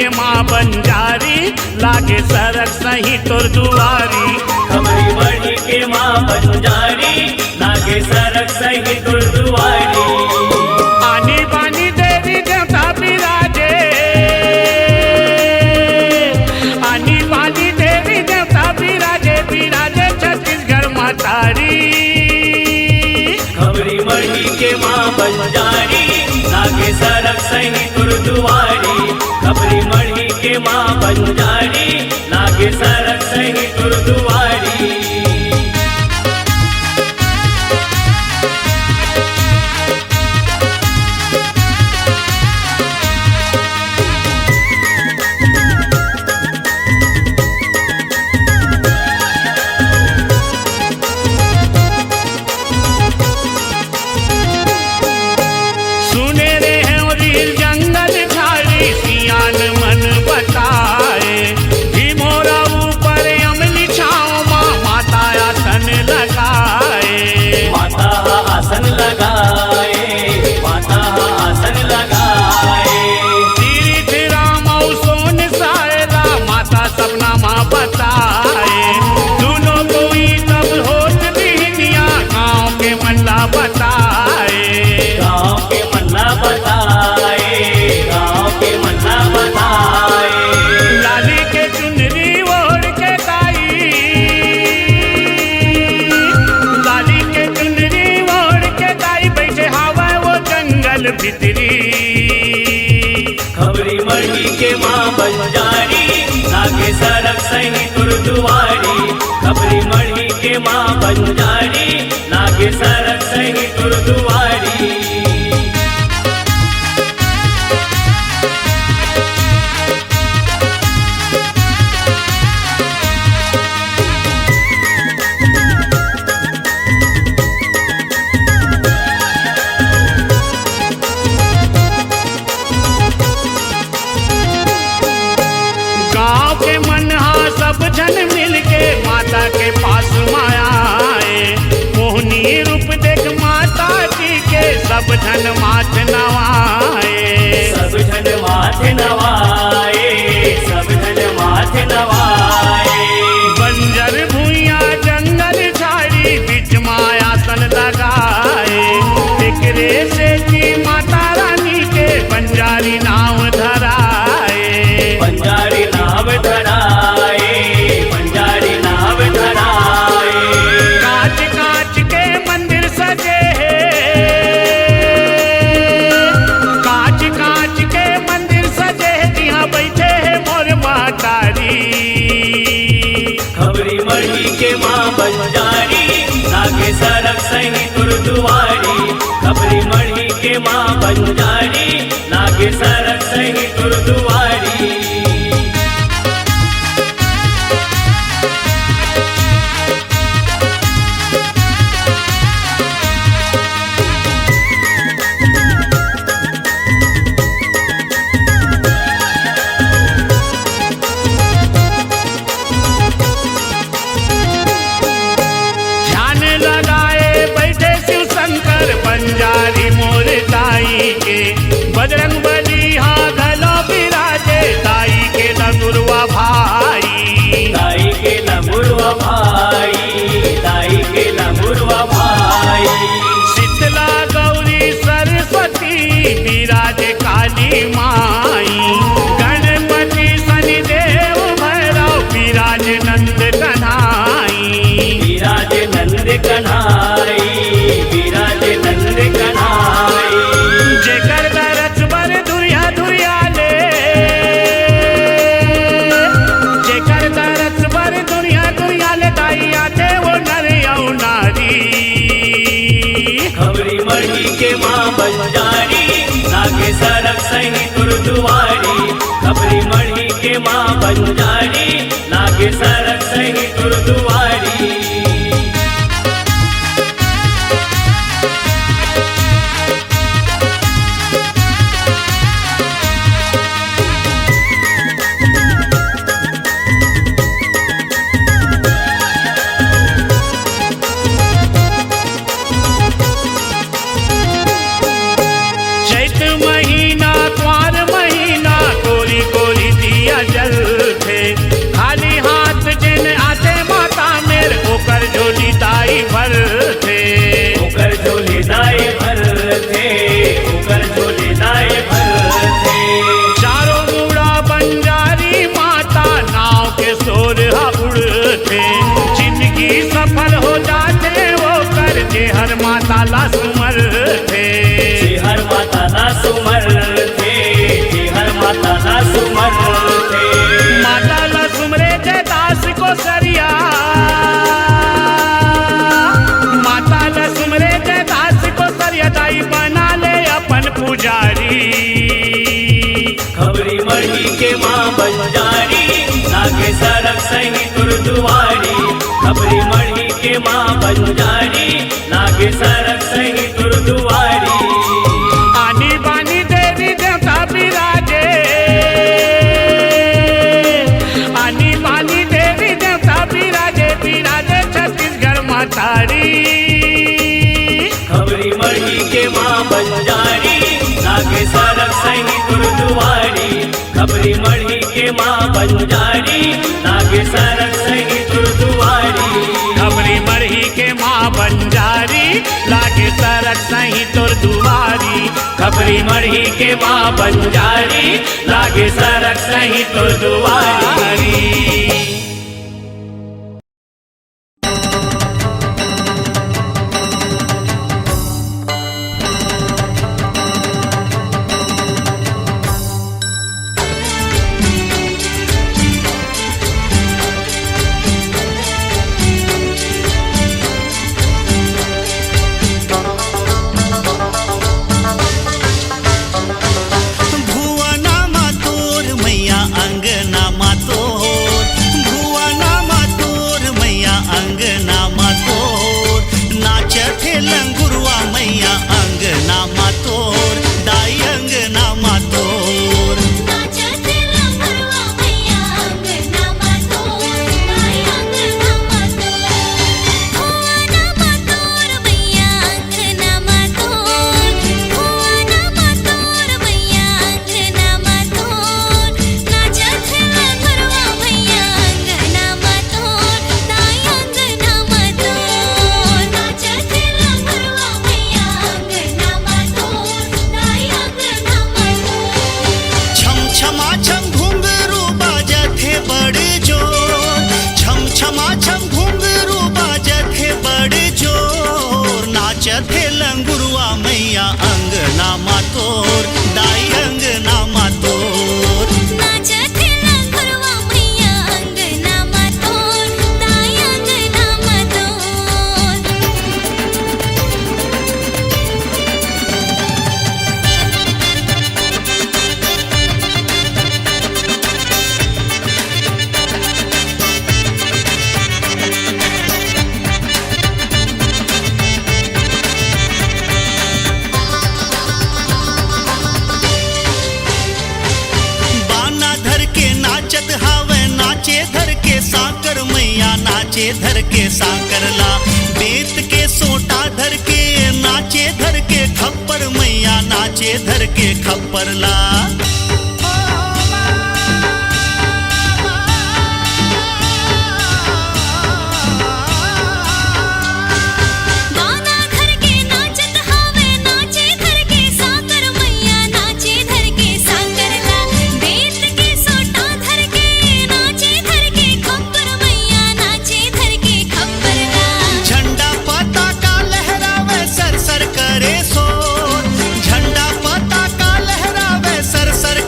के माँ बंजारी लागे सरक सही तोर दुआरी। खबरी मढ़ी के माँ बंजारी लागे सरक सही तोर दुआरी। आनी बानी देवी देवता बिराजे, आनी बानी देवी देवता बिराजे, बिराजे छत्तीसगढ़ मातारी। खबरी मढ़ी के माँ बंजारी लागे सरक सही तोर दुआरी। खबरी मढ़ी के माँ बंजारी लागे सरक सही तोर दुआरी। खबरी मढ़ी के माँ बंजारी लागे सरक सही तोर दुआरी। खबरी मढ़ी के माँ बंजारी लागे सरक सही तोर दुआरी। सब जन मिलके माता के पास माया आए। मोहनी रूप देख माता जी के सब जन माथ नवाए। सब जन माथ नवाए, सब जन माथ नवाए। बंजर भूइया जंगल झाड़ी बीच मायासन लगाए। एकरे से की माता रानी के बंजारी नाम धराए। बंजारी नाम धराए, बंजारी नाम धराए। कांच कांच के मंदिर सजे हैं, कांच कांच के मंदिर सजे हैं, जहाँ बैठे हैं मोर मातारी। खबरी मढ़ी के माँ बंजारी लागे सरक सही तोर दुआरी। खबरी मढ़ी के माँ बंजारी लागे सरक सही तोर दुआरी। बंजारी मोर ताई के बजरंग बली हाँ घलो बिराजे। ताई के लगुरवा भाई, ताई के लगुरवा भाई, ताई के लगुरवा भाई। शीतला गौरी सरस्वती बिराजे काली माई। गणपति शनिदेव भैरव बिराजे नंद कन्हाई। बिराजे नंद कन्हाई, बिराजे नंद कन्हाई। जेकर दरस बर दुरिया दुरिया ले, जेकर दरस बर दुरिया दुरिया ले, दाई आते वो नरिया नारी। खबरी मढ़ी के माँ बंजारी लागे सरक सही तोर दुआरी। खबरी मढ़ी के माँ बंजारी लागे सरक सही तोर दुआरी। चैत महीना, क्वार महीना, कोरी कोरी सुमर थे, जी हर माता ला सुमर थे। माता ला सुमरे जय दास को सरिया, माता ला सुमरे जय दास को सरिया, दाई बना ले अपन पुजारी। खबरी मढ़ी के माँ बंजारी, लागे सरक सही तुर दुआरी। खबरी मढ़ी के माँ बंजारी, लागे सरक सही तुर दुआरी। आनी बानी देवी देवता बिराजे, आनी बानी देवी देवता बिराजे, बिराजे छत्तीसगढ़ मातारी। खबरी मढ़ी के माँ बंजारी, लागे सरक सही तुर दुआरी। खबरी मढ़ी के माँ बंजारी, लागे सरक सही तुर दुआरी। खबरी मरही के माँ बंजारी, लागे सरक सही तुर दुआरी। खबरी मढ़ी के माँ बंजारी, लागे सरक सही तुर दुआरी। नाचे धर के सांकरला, बेत के सोटा धर के नाचे धर के खप्पर मैया नाचे धर के खप्परला। सर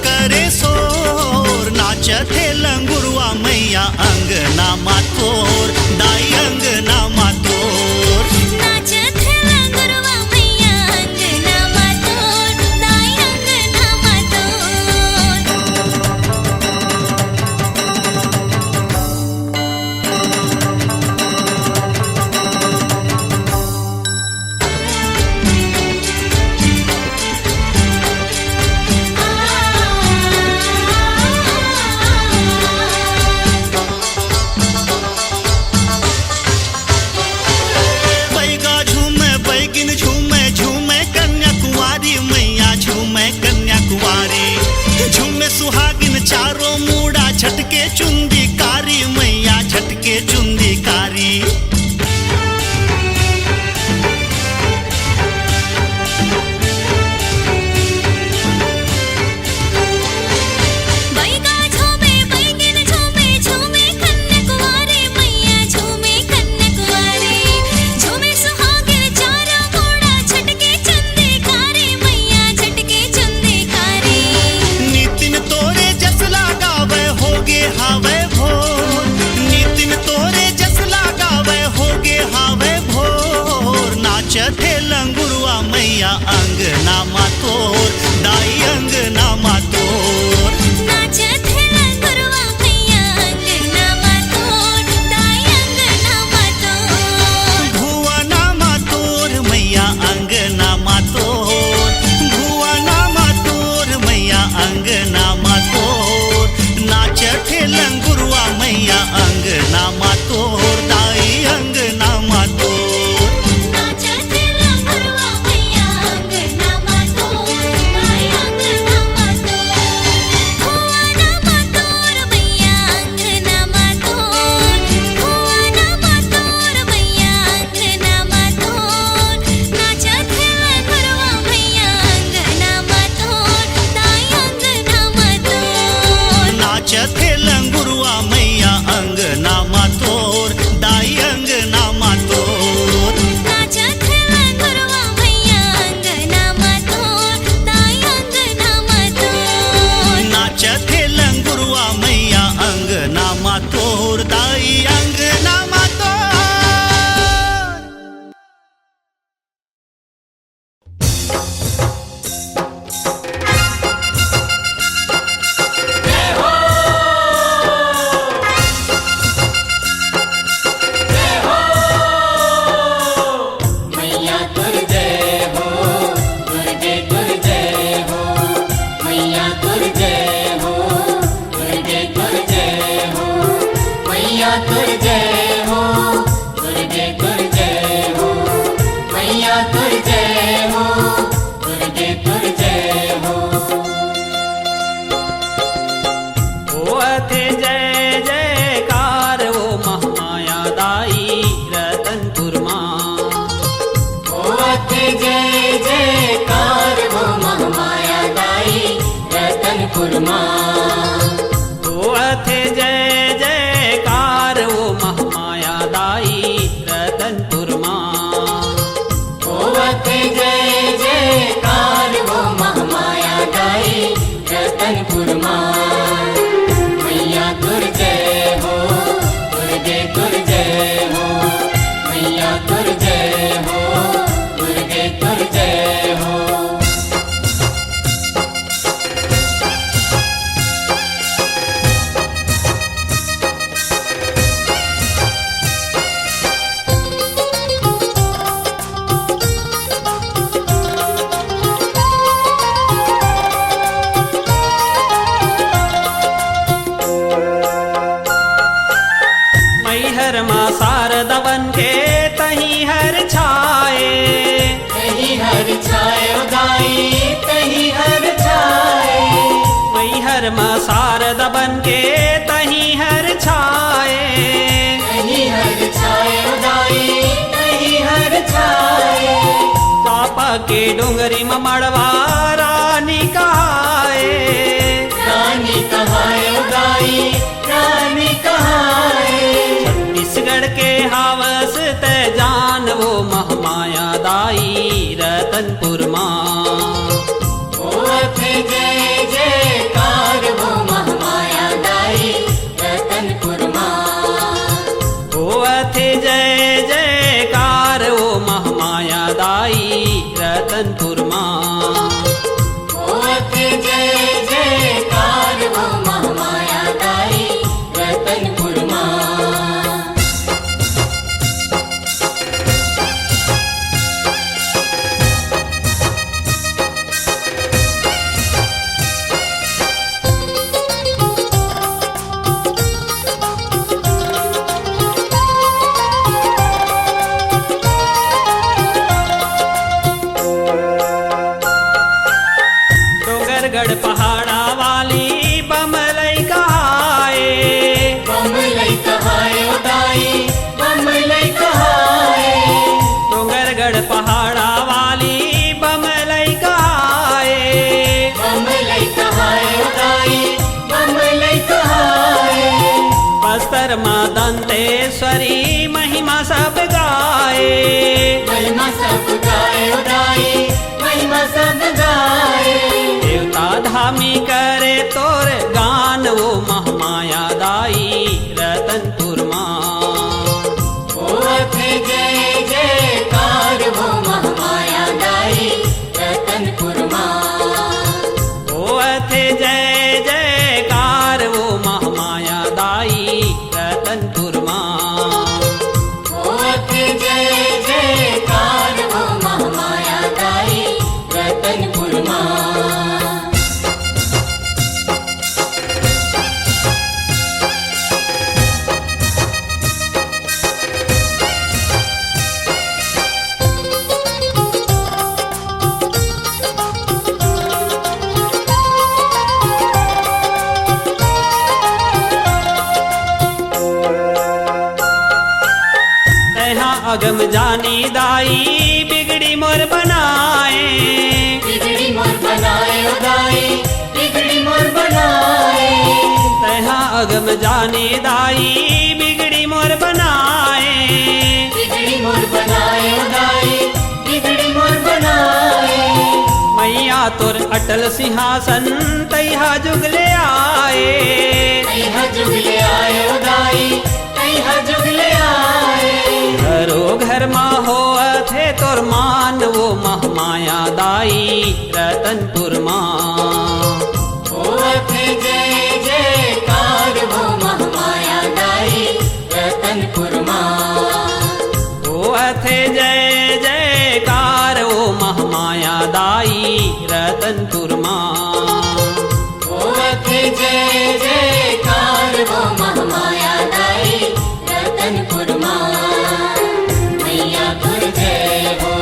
अंगना मातोर दाई अंगना मातोर नाचत है लंगुरवा मैया अंगना मातोर दाई अंगना मातोर भुवना मातोर मैया अंगना मातोर भुवना मातोर मैया अंगना मातोर नाचत है लंगुरवा मैया अंगना मातोर दाई अंगना मातोर नाचत है लंगुरवा मैया अंगना मातोर दाई अंगना मातोर भुवना मातोर मैया अंगना मातोर भुवना मातोर मैया अंगना मातोर नाचत है लंगुरवा मैया अंगना मातोर दाई अंगना मातोर नाचत है लंगुरवा मैया अंगना मातोर दाई अंगना मातोर नाचत है लंगुरवा मैया अंगना मातोर दाई अंगना मातोर नाचत है लंगुरवा मैया अंगना मातोर दाई अंगना मातोर मैया तुर जय हो दुर्गे तुर जय हो मैया तुर जय हो दुर्गे तुर जय हो मैया तुर जय हो दुर्गे तुर जय हो मैया तुर जय हो दुर्गे तुर जय हो होवते जय जयकार ओ महामाया दाई रतनपुर माँ होवते जय जयकार हो महामाया दाई रतनपुर माँ होवते जय जयकार ओ महामाया दाई रतनपुर माँ होवते जय जयकार हो महामाया दाई रतनपुर माँ मैया तुर जय हो दुर्गे तुर जय हो मैया तुर जय हो दुर्गे तुर जय हो मैहर माँ शारदा बन के तहीं हर छाए कहीं हर छाए दाई कहीं हर छाए मैहर माँ शारदा बन के तहीं हर छाए कहीं हर छाए दाई कहीं हर छाए पापा के डोंगरी में मड़वा रानी कहाए रानी कहाए दाई रानी कहाए छत्तीसगढ़ के हावस ते जान वो महामाया दाई रतनपुर माँ होवते जय जयकार हो महामाया दाई रतनपुर माँ होवते जय जयकार ओ महामाया दाई रतनपुर माँ होवते जय जयकार हो महामाया दाई रतनपुर माँ डोंगरगढ़ पहाड़ा वाली बमलई कहाए बमलई कहाए दाई बमलई कहाए डोंगरगढ़ पहाड़ा वाली बमलई कहाए बमलई कहाए दाई बमलई कहाए बस्तर माँ दंतेश्वरी महिमा सब गाए महिमा सब गाए दाई महिमा सब गाए देवता धामी करे तोर गान वो महामाया दाई रतनपुर माँ होवते जय जयकार हो महामाया दाई अगम जानी दाई बिगड़ी मोर बनाए। बिगड़ी मोर बनाए ओ दाई, बिगड़ी मोर बनाए। तहा अगम जानी दाई बिगड़ी मोर बनाए। बिगड़ी मोर बनाए ओ दाई, बिगड़ी मोर बनाए। मैया तोर अटल सिंहासन तैहा जुगले आए। तैहा जुगले आए ओ दाई, तैहा जुगले आए। घरो घर मा होअथे तोर मान वो महमाया दाई रतनपुर माँ। होअथे जय जयकार वो महमाया दाई रतनपुर माँ। होअथे जय जयकार वो महमाया दाई रतनपुर माँ। होअथे जय जयकार वो महमाया दाई रतनपुर माँ। मैया तुर जय हो,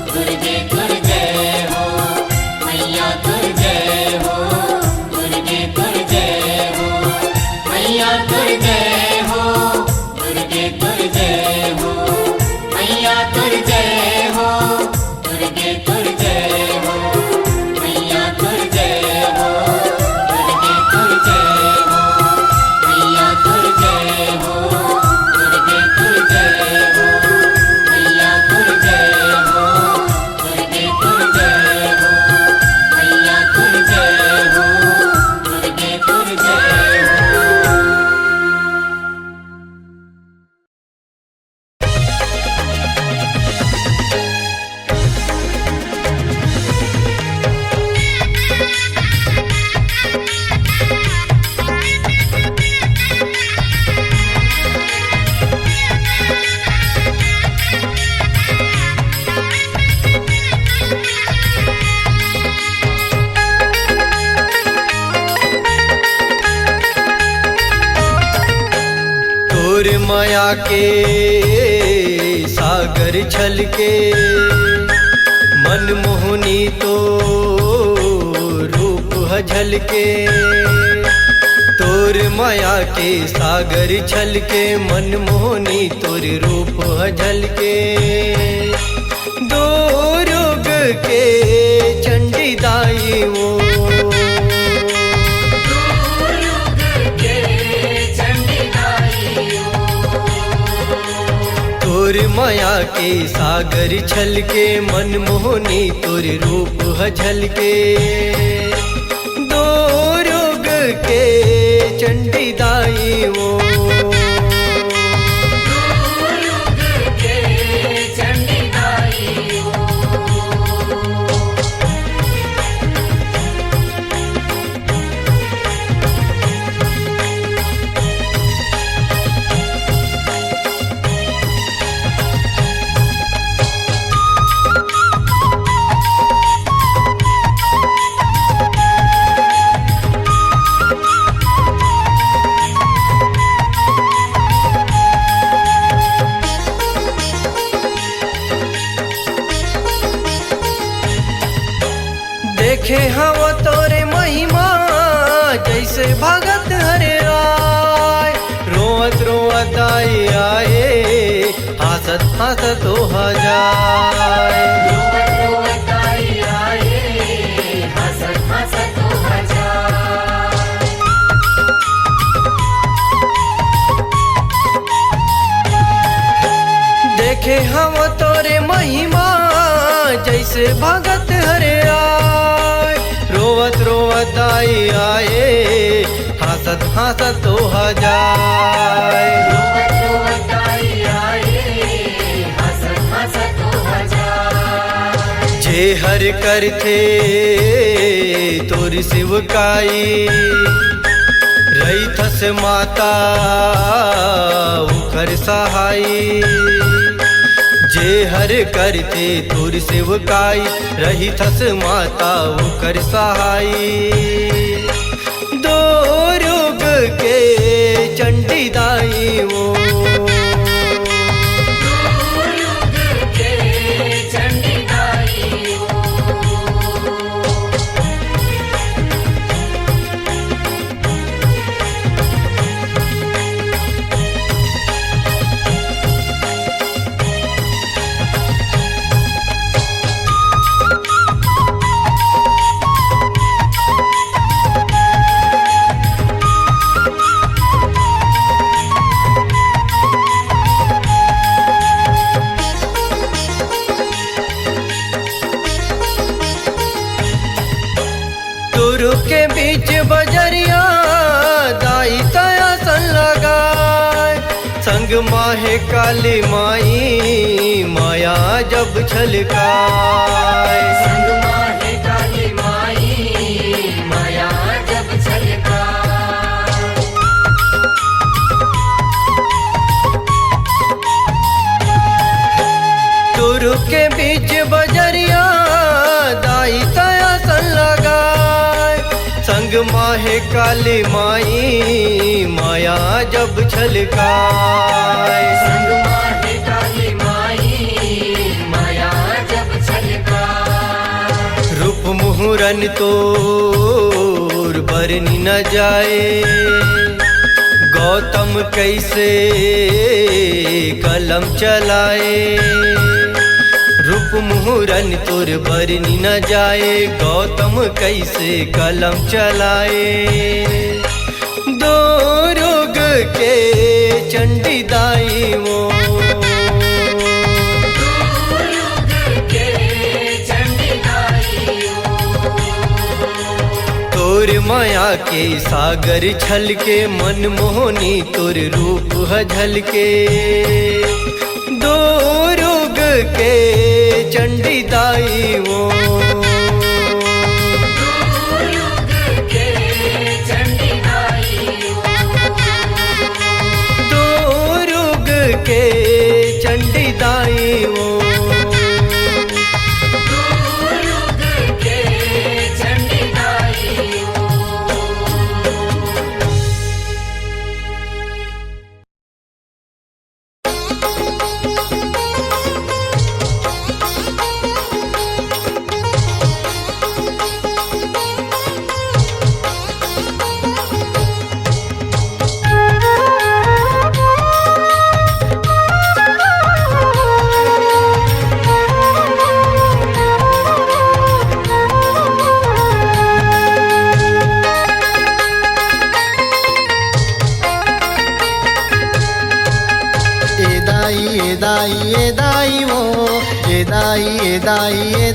दुर्गे तुर जय हो। मैया तुर जय हो, दुर्गे तुर जय हो। मैया तुर जय हो, दुर्गे तुर जय हो। मैया तुर जय हो, दुर्गे तुर जय हो। मैया तुर जय हो, दुर्गे तुर जय हो। मैया तुर जय हो, दुर्गे तुर जय हो। मैया तुर जय हो, दुर्गे तुर जय हो। मैया तुर जय हो, दुर्गे तुर जय हो। तोर माया के सागर छलके मनमोहनी तो रूप है झलके। तोर माया के सागर छलके मनमोहनी तोर रूप है झलके। दो रोग के चंडी दाई वो तोर माया के सागर छलके मनमोहनी तोर रूप है झलके। दो रोग के चंडी दाई वो देखे हव तोरे महिमा जैसे भगत हरे राय। रोवत रोवत आई आए हंसत हंसत हो जाए। रोवत रोवत आई आए, हंसत हंसत हो जाए। देखे हम तोरे महिमा जैसे भगत हरे आय। रोवत रोवत आई आए हंसत हंसत हो जाए। रोवत रोवत आई आए, हंसत हंसत हो जाए। जे हर करथे तोर शिवकाई रही थस माता उखर सहाई। जे हर करते तोर सेवकाई रही थस माता उखर सहाई। दो रोग के चंडी दाई वो तुरु के बीच बजरिया दाई तया सन लगाए संग माहे काली माई माया जब छलकाए संग माहे काली माई माया जब छलका तुरु के बीच बजरिया दाई तया सन लगाए संग माहे काली माई माया जब छलकाए संग माहे काली माई माया जब छलका रूप मुहुरन तोर बरनी न जाए गौतम कैसे कलम चलाए रूप मुहुरन तोर बरनी न जाए गौतम कैसे कलम चलाए दो रोग के चंडी दाई वो युग के चंडी गाई तोर माया के सागर छल के मन मोहनी तोर रूप झलके दो रोग के चंडी दाई वो युग के चंडी गाई दो रोग के चंडी दाई वो युग के चंडी गाई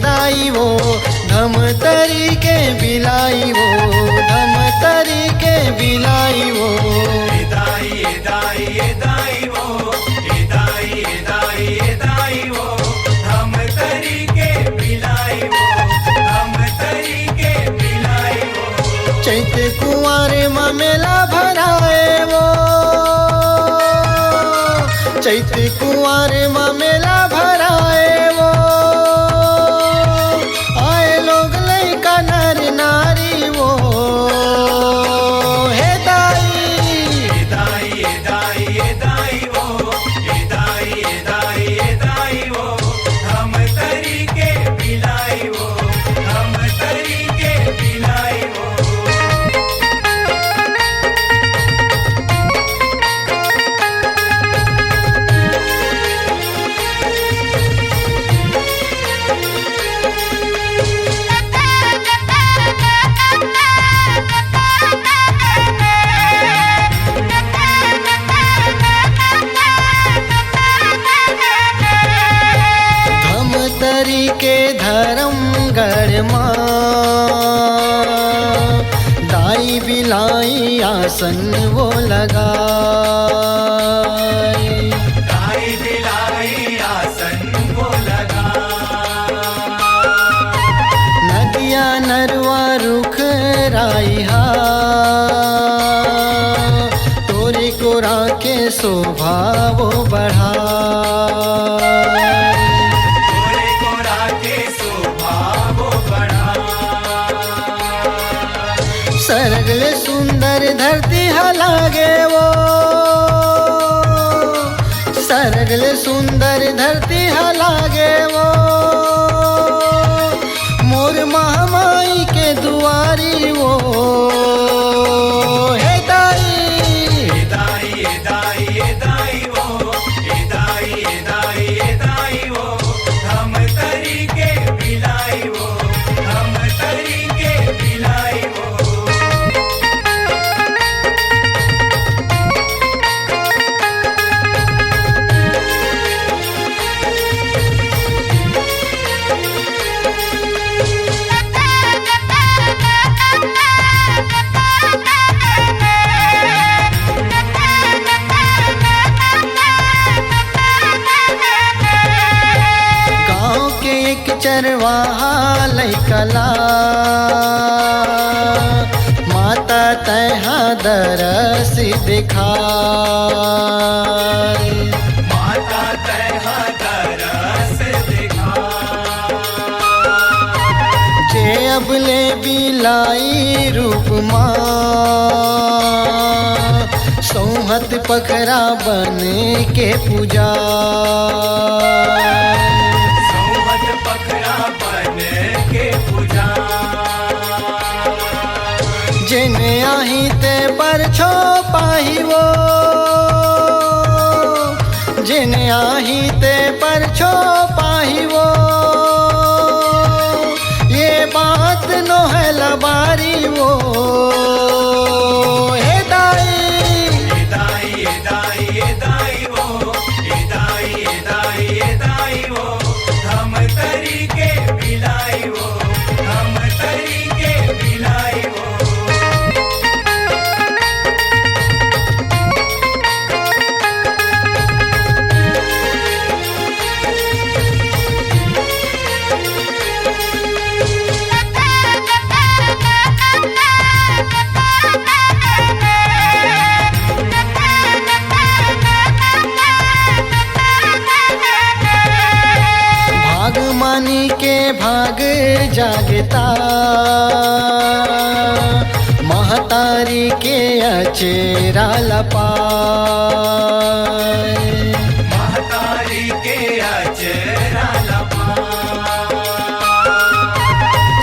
दाई वो धम तरी के बिलाई वो धम तरी के बिलाई वो चैत कुंवारे मेला भराए वो चैत कुंवारे मेला भराए वो आए लोग लइका नर नारी वो हे धमतरी के धर्मगढ़ माँ दाई बिलाई आसन वो लगाए नदिया नरवा रुख राइहा तोरे कोरा के शोभा वो बढ़ा सरगले सुंदर धरती हलागे वो सरगले सुंदर धरती हलागे वो मोर महामाई के दुआरी वो हे दरस दिखाए। माता तैहा दरस दिखा। जे अबले बिलाई रूप माँ सोहत पखरा बन के पूजा। सोहत पखरा बन के पूजा। जिन आही ते पर छो पाही वो, जिन आही ते पर छो पाही वो, ये बात नो है लबारी वो। हे दाई ए दाई ए दाई ए दाई वो, ए दाई ए दाई ए दाई वो, हम तरीके बिलाई वो, हम तरीके बिलाई वो। भाग मानी के भाग जागता, महतारी के अचेरा लपाए। महतारी के अचरा लपा।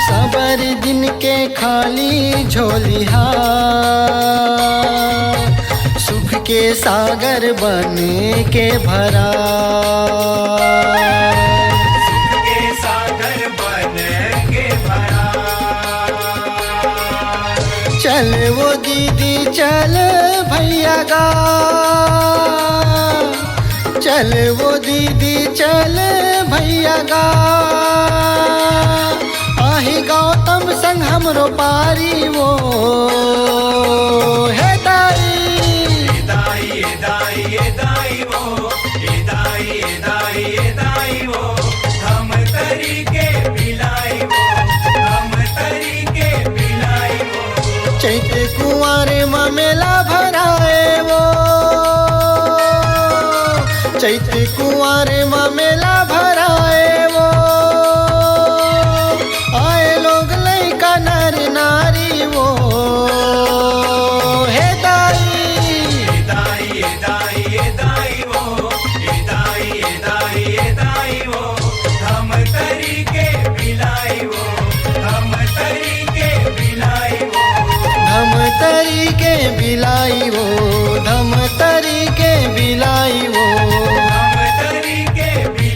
सबर दिन के खाली झोलिहा, सुख के सागर बन के भरा। सुख के सागर बन के भरा। चल वो दीदी चल भैया गा, चल वो दीदी चल भैया गा। आही गौतम संग हमरो पारी वो। हे दाई ए दाई ए दाई ए दाई वो, ए दाई ए दाई ए दाई वो, हम तरीके बिलाई वो, हम तरीके बिलाई वो। चैत कुंवारे में मेला भराए वो, चैत कुंवारे में मेला भराए वो। आए लोग लइका नर नारी वो। हे दाई ए दाई ए दाई ए दाई वो, ए दाई ए दाई ए दाई वो, हम तरीके बिलाई वो, हम तरीके बिलाई वो। धम तरी के बिलाई वो, धम तरी के बिलाई वो। हम तरीके बिलाई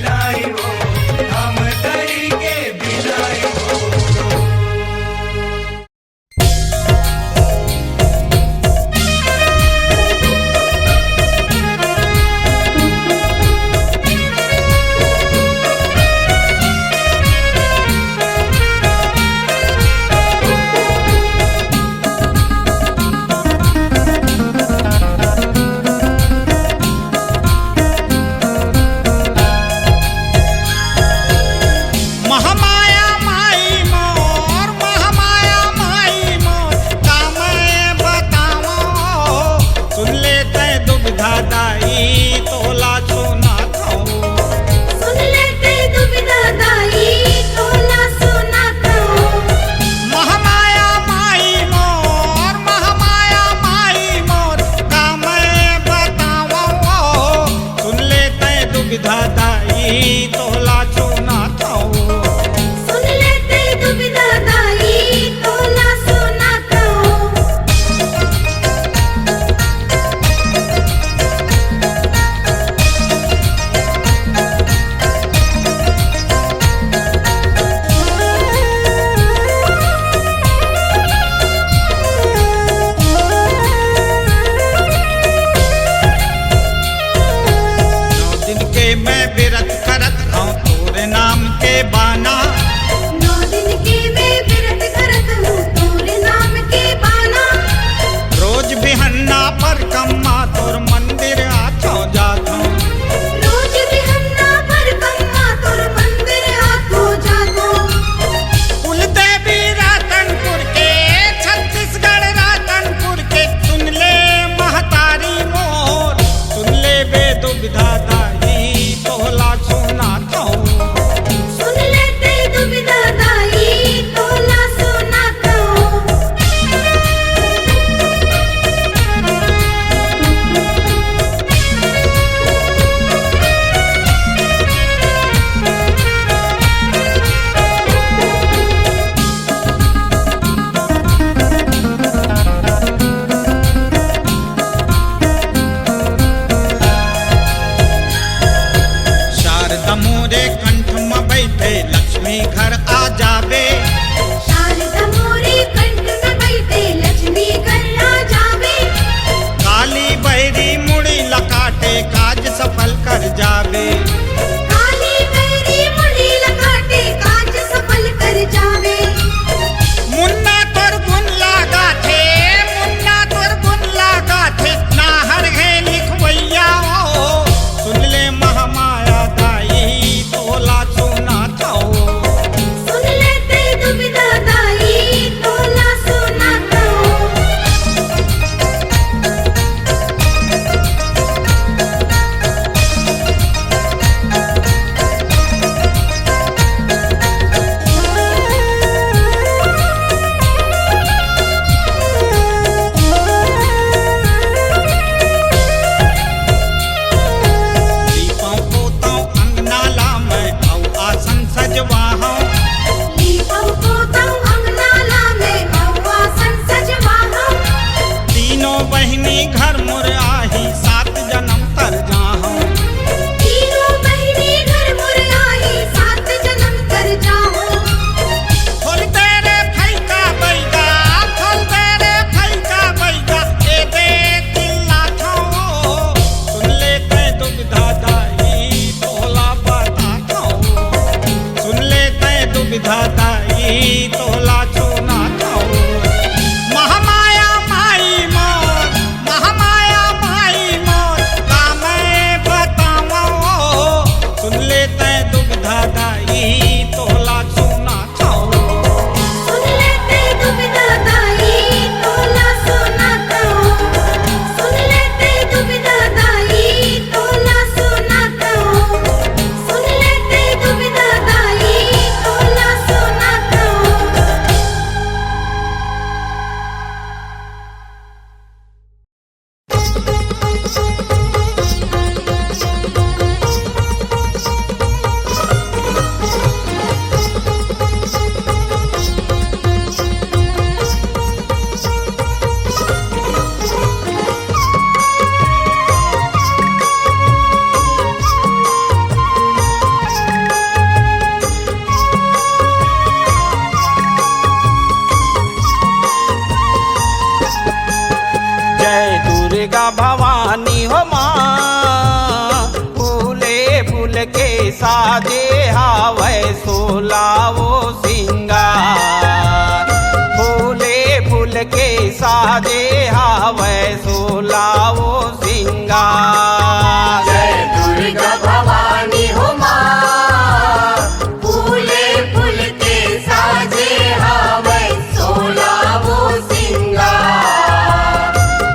दुर्गा भवानी हो माँ फूले फूल के साजे हावै सोलावो सिंगार फूले फूल के साजे हावै सोलावो सिंगार जय दुर्गा भवानी हो माँ फूले फूल के साजे हावै सोलावो सिंगार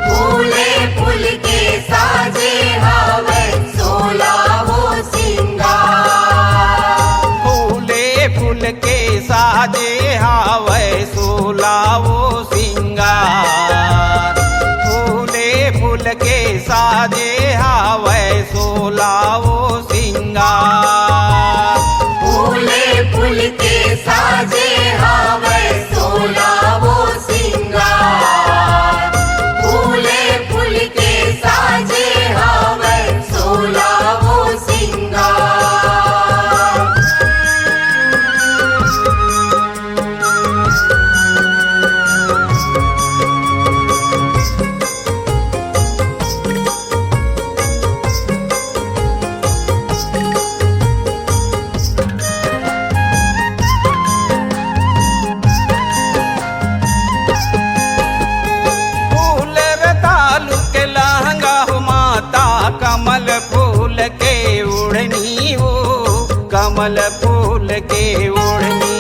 फूले फूल के साजे हावै सोलावो सिंगार फूले फूल के साजे हावै सोलावो सिंगार फूले फूल के साजे हावै सोलावो सिंगार फूले फूल के साजे हावै सोलावो सिंगार फूले फूल के साजे हावै सोलावो सिंगार फूल रतालु के लहंगा हो माता कमल फूल के ओढ़नी हो कमल फूल के ओढ़नी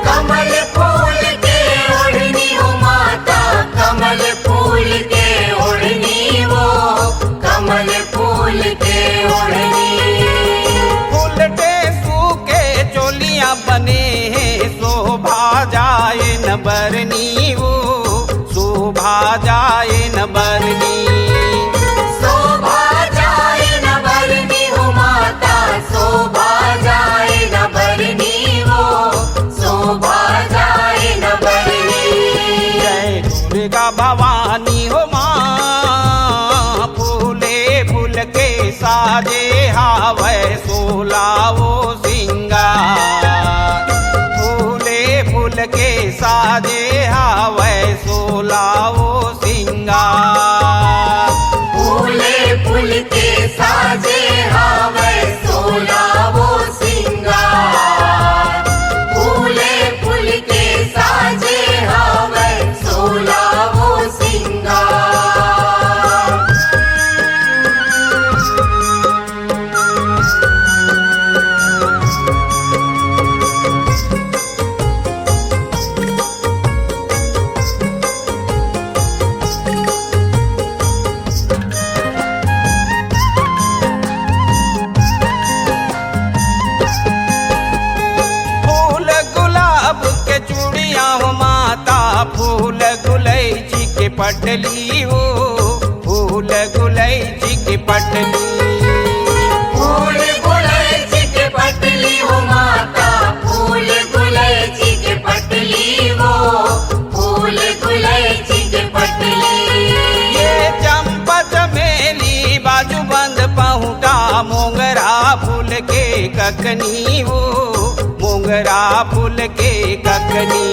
कमल फूल के ओढ़नी हो माता कमल फूल के ओढ़नी वो कमल फूल के ओढ़नी फूल टेसू के चोलियां बने हैं शोभा जाए न बरनी वो शोभा जाए न बरनी शोभा जाए न बरनी हो माता शोभा जाए न बरनी वो शोभा जाए न बरनी जय दुर्गा भवानी हो माँ फूले फूल के साजे हावै सोलावो सिंगार फूले फूल के साजे हावै सोलावो सिंगार फूले फूल के साजे हावै सोलावो सिंगार फूले फूल के साजे हावै सोलावो सिंगार फूल गुलाब के चूड़िया हो माता फूल गुलैची के पटली हो फूल गुलैची के पटली फूल गुलैची के पटली हो माता फूल गुलैची के पटली वो फूल गुलैची के पटली ये चंपा चमेली बाजू बंद पहुँटा मोंगरा फूल के ककनी वो मोंगरा फूल के ककनी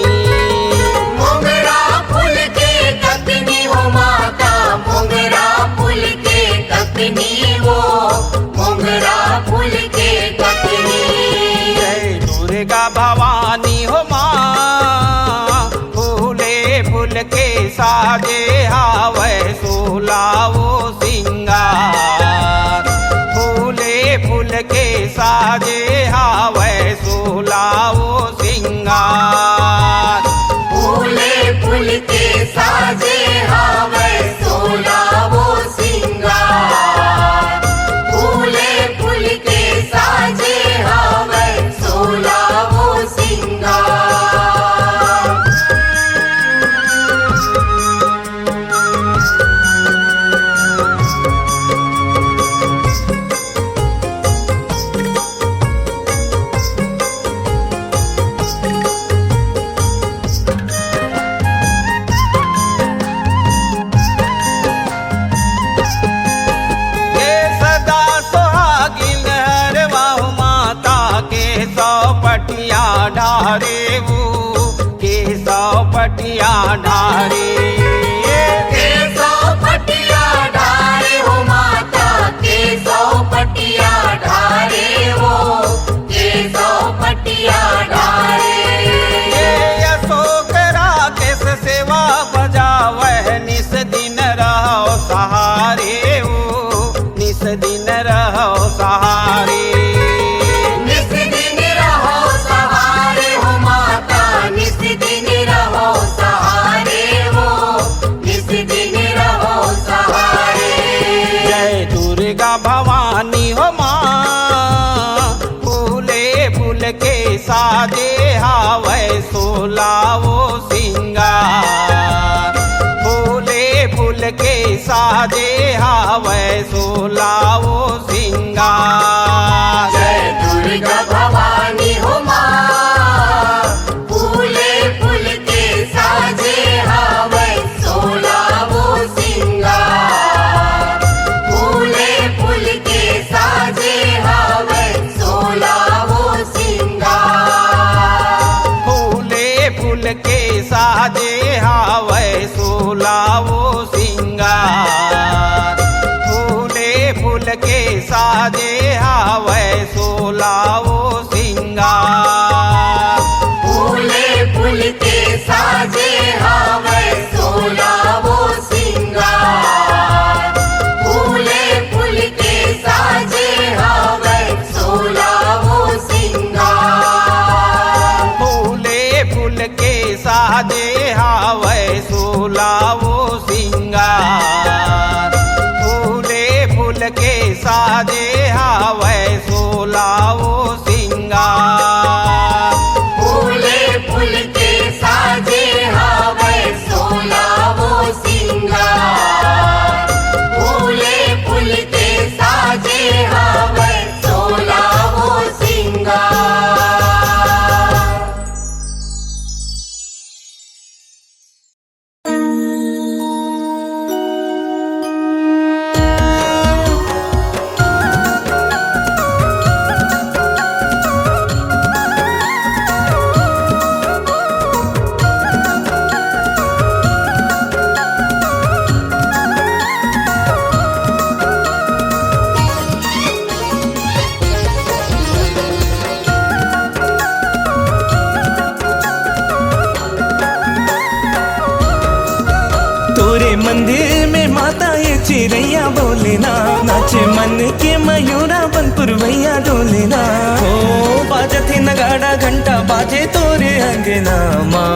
मोगरा फूल के ककनी हो माता मोगरा फूल के ककनी वो मोगरा फूल के ककनी जय दुर्गा भवानी हो माँ फूले फूल के साजे हावै सोलावो सिंगार फूले फूल के साजे हावै सोलावो सिंगार फूले फूल के साजे हावै सोलावो सिंगार फूले फूल के साजे हावै सोलावो सिंगार पटिया ढारे वो केसव पटिया ढारे केसव पटिया बजावह निस दिन रहो सहारे हो, निस दिन रहो सहारे। निस दिन रहो सहारे हो माता, निस दिन रहो सहारे हो, निस दिन रहो सहारे। जय दुर्गा भवानी हो माँ, फूले फूल के साजे हावै सोलावो सिंगार, फूले फूल के साजे हावै सोलावो सिंगार। जय दुर्गा भवानी हो माँ, फूले फूल के साजे हावै सोलावो सिंगार, फूले फूल के साजे हावै सोलावो सिंगार। फूले फूल के साजे हावै सोलावो सिंगार, फूले फूल के साजे हावै सोलावो सिंगार। फूले फूल के साजे हावै सोलावो सिंगार, फूले फूल के साजे हावै सोलावो सिंगार। फूले फूल के साजे हावै सोलावो सिंगार, फूले फूल के साजे हावै सोलावो सिंगार। फूले फूल के साजे हावै सोलावो सिंगार, फूले फूल के साजे हावै सोलावो सिंगार। तोरे मंदिर में माता ये चिड़ैया बोले ना, नाचे मन के मयूरा बनपुर भैया डोले ना। ओ बाजथे नगाड़ा घंटा बाजे तोरे अंगना माँ।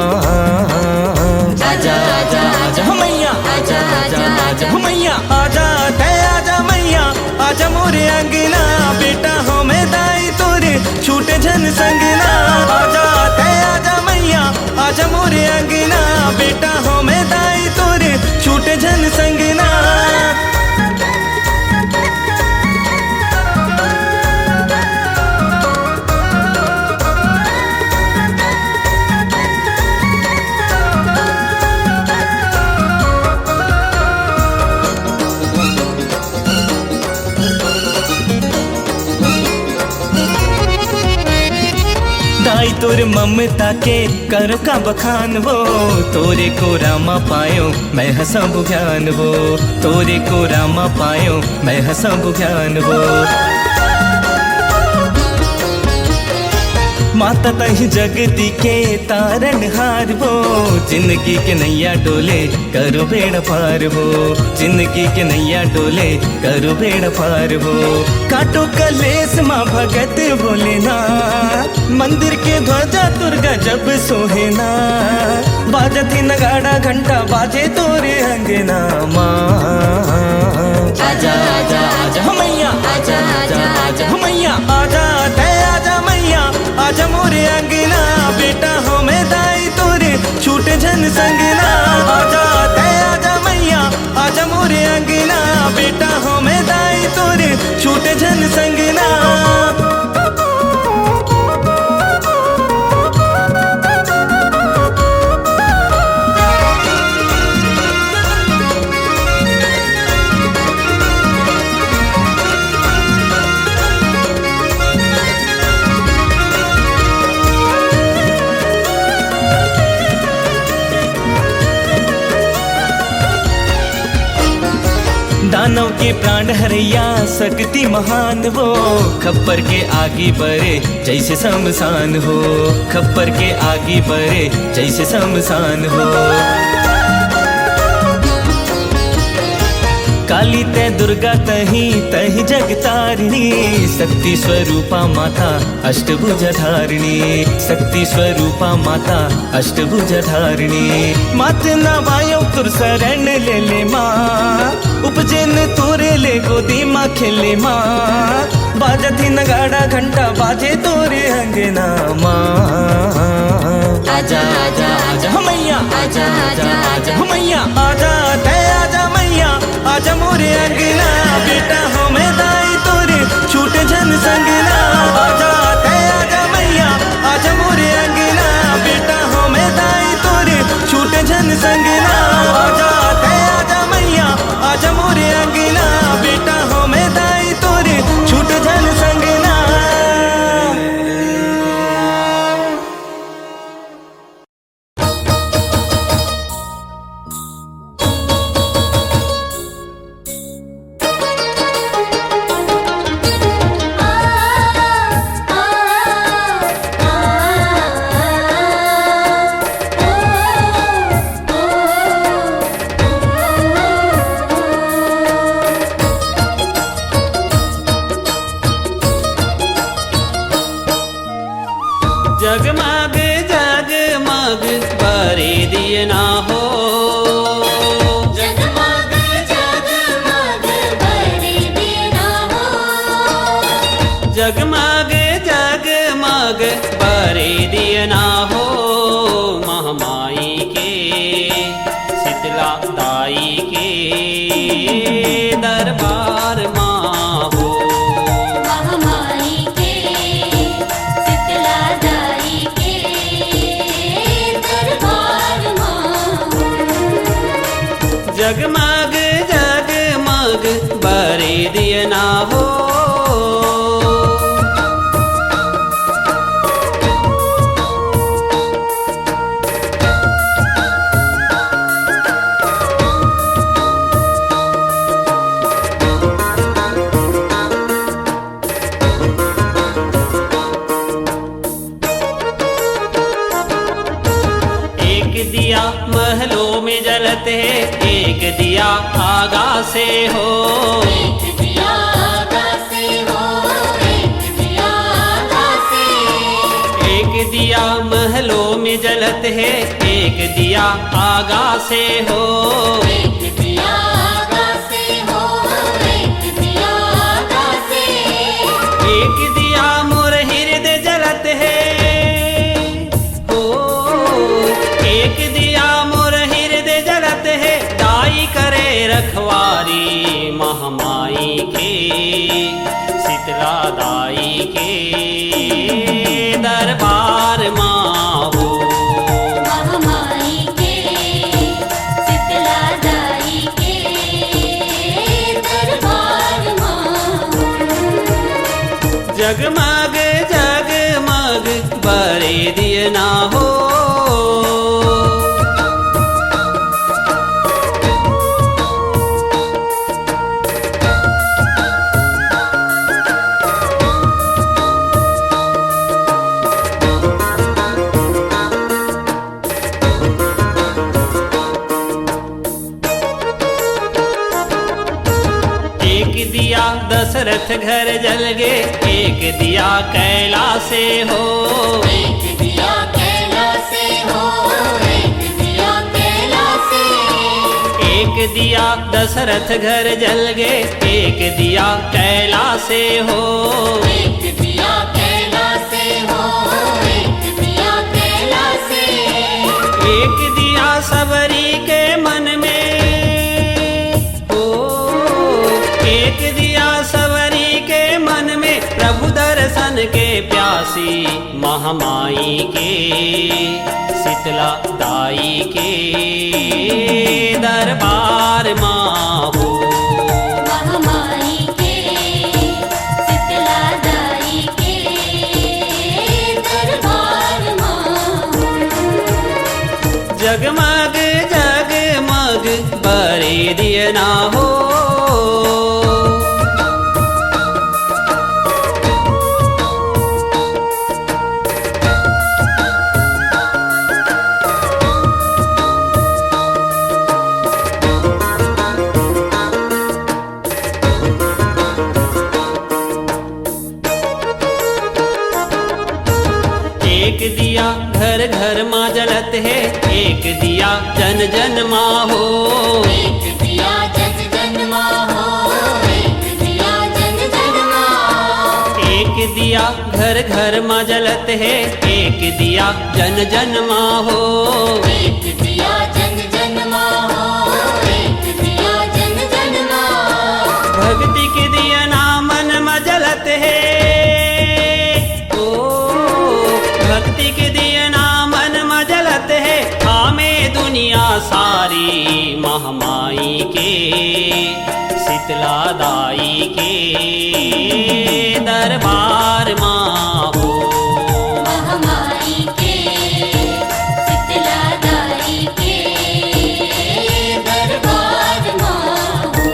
आजा आजा आजा हो मैया, आजा आजा आजा हो मैया, आजा तय आजा मैया, आजा मोरे अंगना। बेटा हो मैं दाई तोरे छूटे झन संगना। आजा तय आजा मैया, आजा मोरे अंगना। बेटा हो मैं दाई तोरे छूटे झन संगना। दाई तोरे ममता के करो का बखान वो, तोरे को रामा पायो मैं हंसा बुझान वो, तोरे को रामा पायो मैं हंसा बुझान वो। माता तही जगती के तारन हार वो, जिंदगी के नैया डोले करो बेड़ पार वो, जिंदगी के नैया डोले करो बेड़ पार वो। काटो कलेस माँ भगत बोले ना, मंदिर के ध्वजा दुर्गा जब सोहेना। बाजती नगाड़ा घंटा बाजे तोरे अंगना माँ। आजा आजा आजा हो मैया, आजा आजा आजा हो मैया, आजा तय आजा मैया, आजा मोरे अंगना। बेटा हो मैं दाई तोरे छूटे झन संगना। आजा तय आजा मैया, आजा मोरे अंगना। बेटा हो मैं दाई तोरे छूटे झन संगना। दानव के प्राण हरैया शक्ति महान वो, खप्पर के आगे बढ़े जैसे शमशान हो, खप्पर के आगे बढ़े जैसे शमशान हो। ते दुर्गा तही तही जगतारिणी शक्ति स्वरूपा माता अष्टभुजधारिणी शक्ति स्वरूपा माता अष्टभुजधारिणी मात नवायो तुर शरण ले ले माँ उपजन तोरे ले गोदी माँ खेले माँ बाजती नगाड़ा घंटा बाजे तोरे अंगना माँ आजा आजा आजा मैया आजा आजा आजा मैया आजा ते आजा मैया आजा मोरे अंगना बेटा हो मैं दाई तोरे छूटे जन संगना आजा ते आजा मैया आजा मोरे अंगना बेटा हो मैं दाई तोरे छूटे जन संगना आजा ते आजा मैया आजा मोरे अंगना बेटा हो मैं दाई तोरे छूटे जन संगना। जगमग जगमग बरे दिए ना हो जगमग जगमग बरे दिए ना हो जगमग जगमग बरे दिए ना हो महामाई के शीतला दाई के दरबार माँ हो महामाई के शीतला दाई के दरबार माँ जगमग जगमग बरे दिए ना हो एक दिया महलों में जलते एक दिया आगा से हो एक दिया आगा से हो एक दिया आगा से एक दिया महलों में जलते है एक दिया आगा से हो एक दिया आगा से हो एक दिया आगा से एक दिया मोर हृदय जलत है हो एक दिया मोर हृदय जलत है दाई करे रखवारी महामाई के शीतला दाई के दरबार माँ हो महामाई के शीतला दाई के दरबार माँ जगमग जगमग बरे दिए ना हो एक दिया दशरथ घर जल गे एक दिया कैलासे हो एक दिया कैलासे हो एक दिया कैलासे एक दिया दशरथ घर जल गे एक दिया कैलासे हो एक दिया कैलासे हो एक दिया कैलासे एक दिया सबरी के मन में हो एक दिया सबरी के मन में प्रभु दर्शन के प्यासी महामाई के शीतला दाई के दरबार माँ हो महामाई के शीतला दाई के दरबार माँ जगमग जगमग बरे दिए ना हो घर घर माँ जलत है एक दिया जन जन माँ हो। एक दिया जन जन माँ हो, एक दिया जन जन माँ। एक दिया घर घर माँ जलत है एक दिया जन जन माँ हो। एक दिया जन जन माँ हो, एक दिया जन जन माँ। भक्ति के दिया ना मन में जलत है, ओ भक्ति के दिया ना मन में जलत है। हमें दुनिया सारी महामाई के शीतला दाई के दरबार माँ हो। महामाई के शीतला दाई के दरबार माँ हो।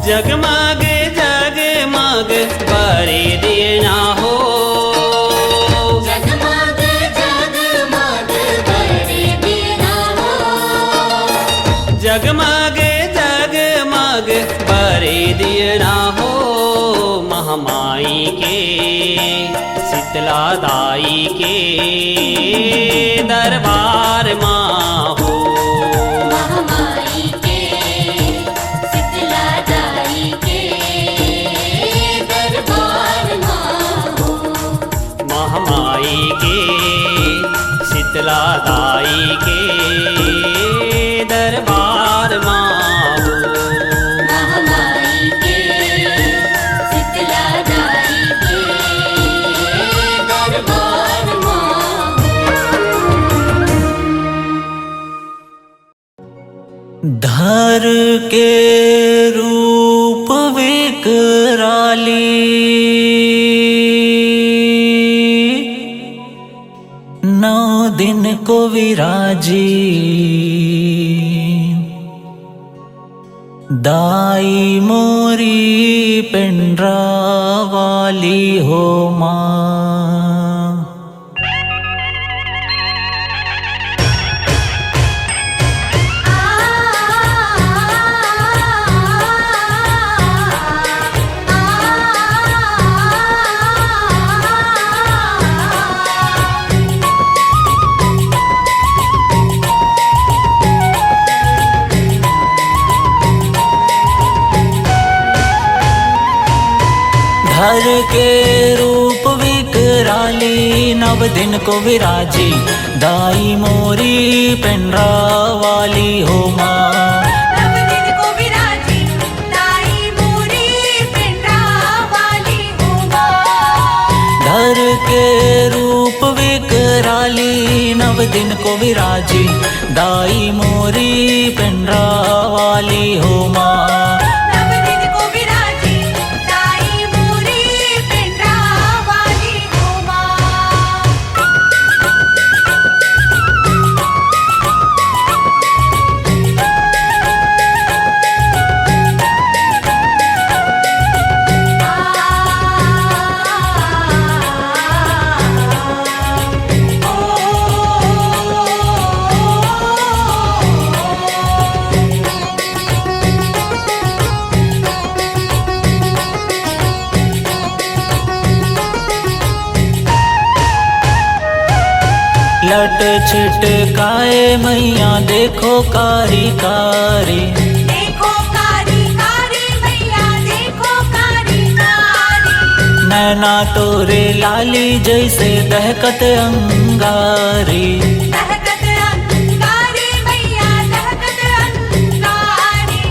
जगमग जगमग बरे देना हो। जगमग जगमग बड़े देना हो। जगमग जगमग बरे देना हो। महामाई के शीतला दाई के दरबार माँ हो। महामाई के शीतला दाई के दरबार माँ हो। महामाई के शीतला दाई के दरबार माँ हो। महामाई के शीतला दाई के दरबार माँ हो। धर के रूप विकराली, नौ दिन को विराजी। दाई मोरी पिंडरा वाली हो माँ। धर के रूप विकराली, नव दिन को विराजी। दाई मोरी पिंडरा वाली हो माँ। नव दिन को विराजी, दाई मोरी पिंडरा वाली हो माँ। धर के रूप विकराली, नव दिन को विराजी। दाई मोरी पिंडरा वाली हो माँ। नव दिन को विराजी, दाई मोरी पिंडरा वाली हो माँ। लट छिटकाए मैया देखो कारी कारी। देखो कारी कारी मैया, देखो कारी कारी। नैना तोरे लाली जैसे दहकत अंगारी। दहकत अंगारी मैया, दहकत अंगारी।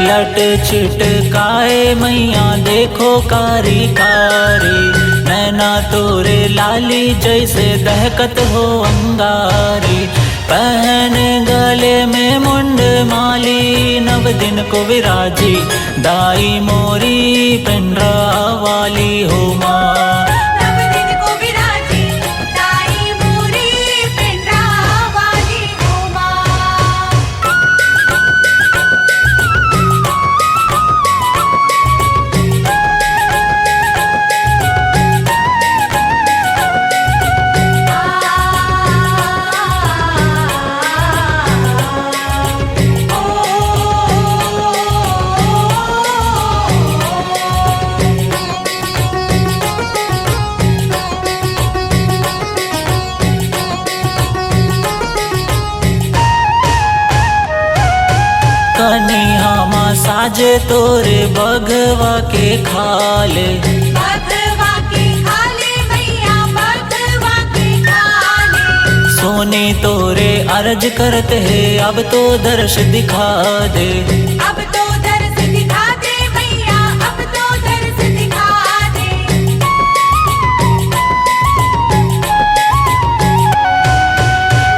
लट छिटकाए मैया देखो कारी कारी। नैना तोरे लाली जैसे दहकत हो अंगारी। पहने गले में मुंड माली, नव दिन को विराजी। दाई मोरी पिंडरा वाली हो माँ। नव दिन को विराजी, दाई मोरी पिंडरा वाली हो माँ। कन्हैया माँ साजे तोरे बघवा के खाले बघवा के खाले मैया बघवा के खाले सोने तोरे अर्ज करते है अब तो दर्श दिखा दे अब तो दर्श दिखा दे मैया अब तो दर्श दिखा दे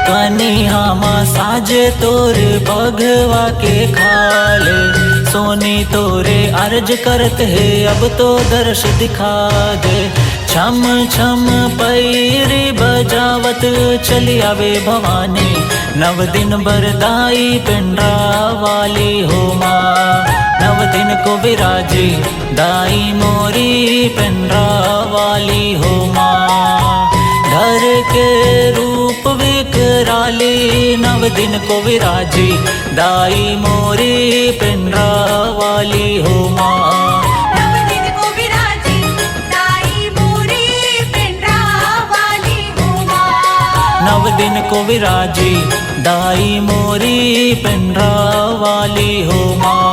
कन्हैया माँ साजे तोरे बघवा के खाले सोने तोरे अर्ज करते है अब तो दर्श दिखा दे छम छम पैरी बजावत चली आवे भवानी नव दिन बरदाई पिंडरा वाली हो माँ नव दिन को विराजी दाई मोरी पिंडरा वाली हो माँ धर के रूप विकराली नव दिन को विराजी दाई मोरी पिंडरा वाली हो माँ नव दिन को विराजी दाई मोरी पिंडरा वाली हो माँ नव दिन को विराजी दाई मोरी पिंडरा वाली हो माँ